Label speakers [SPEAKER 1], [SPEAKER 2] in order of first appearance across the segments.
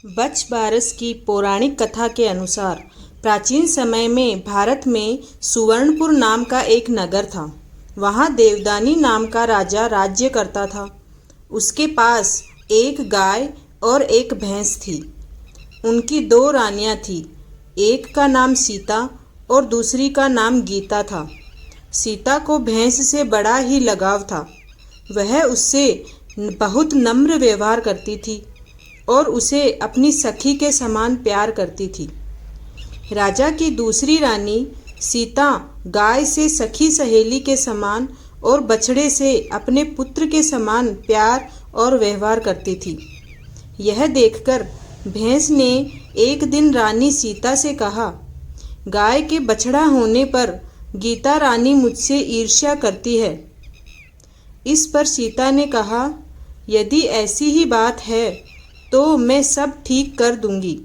[SPEAKER 1] बच बारस की पौराणिक कथा के अनुसार प्राचीन समय में भारत में सुवर्णपुर नाम का एक नगर था। वहाँ देवदानी नाम का राजा राज्य करता था। उसके पास एक गाय और एक भैंस थी। उनकी दो रानियाँ थीं। एक का नाम सीता और दूसरी का नाम गीता था। सीता को भैंस से बड़ा ही लगाव था। वह उससे बहुत नम्र व्यवहार करती थी और उसे अपनी सखी के समान प्यार करती थी। राजा की दूसरी रानी सीता गाय से सखी सहेली के समान और बछड़े से अपने पुत्र के समान प्यार और व्यवहार करती थी। यह देखकर भैंस ने एक दिन रानी सीता से कहा, गाय के बछड़ा होने पर गीता रानी मुझसे ईर्ष्या करती है। इस पर सीता ने कहा, यदि ऐसी ही बात है तो मैं सब ठीक कर दूंगी।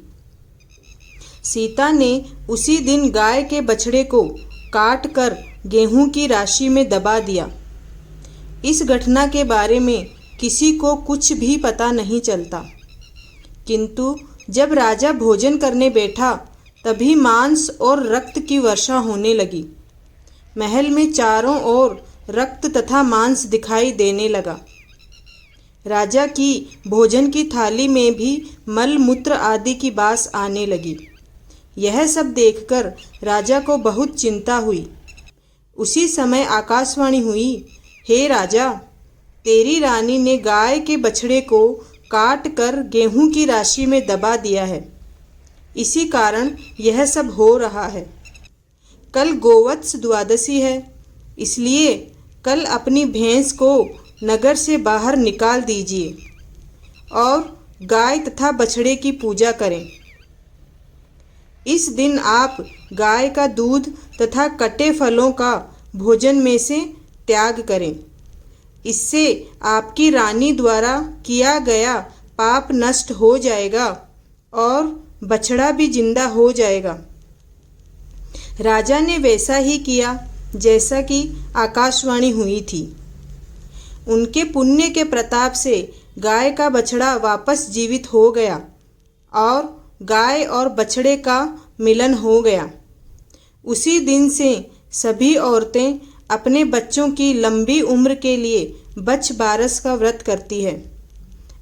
[SPEAKER 1] सीता ने उसी दिन गाय के बछड़े को काट कर गेहूं की राशि में दबा दिया। इस घटना के बारे में किसी को कुछ भी पता नहीं चलता, किंतु जब राजा भोजन करने बैठा तभी मांस और रक्त की वर्षा होने लगी। महल में चारों ओर रक्त तथा मांस दिखाई देने लगा। राजा की भोजन की थाली में भी मल मूत्र आदि की बास आने लगी। यह सब देखकर राजा को बहुत चिंता हुई। उसी समय आकाशवाणी हुई, हे राजा, तेरी रानी ने गाय के बछड़े को काट कर गेहूं की राशि में दबा दिया है। इसी कारण यह सब हो रहा है। कल गोवत्स द्वादशी है, इसलिए कल अपनी भैंस को नगर से बाहर निकाल दीजिए और गाय तथा बछड़े की पूजा करें। इस दिन आप गाय का दूध तथा कटे फलों का भोजन में से त्याग करें। इससे आपकी रानी द्वारा किया गया पाप नष्ट हो जाएगा और बछड़ा भी जिंदा हो जाएगा। राजा ने वैसा ही किया जैसा कि आकाशवाणी हुई थी। उनके पुण्य के प्रताप से गाय का बछड़ा वापस जीवित हो गया और गाय और बछड़े का मिलन हो गया। उसी दिन से सभी औरतें अपने बच्चों की लंबी उम्र के लिए बच बारस का व्रत करती है।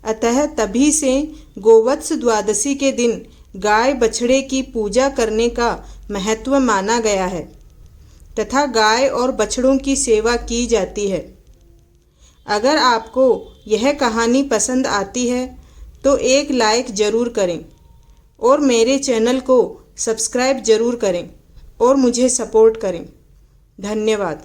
[SPEAKER 1] अतः तभी से गोवत्स द्वादशी के दिन गाय बछड़े की पूजा करने का महत्व माना गया है तथा गाय और बछड़ों की सेवा की जाती है। अगर आपको यह कहानी पसंद आती है तो एक लाइक ज़रूर करें और मेरे चैनल को सब्सक्राइब ज़रूर करें और मुझे सपोर्ट करें। धन्यवाद।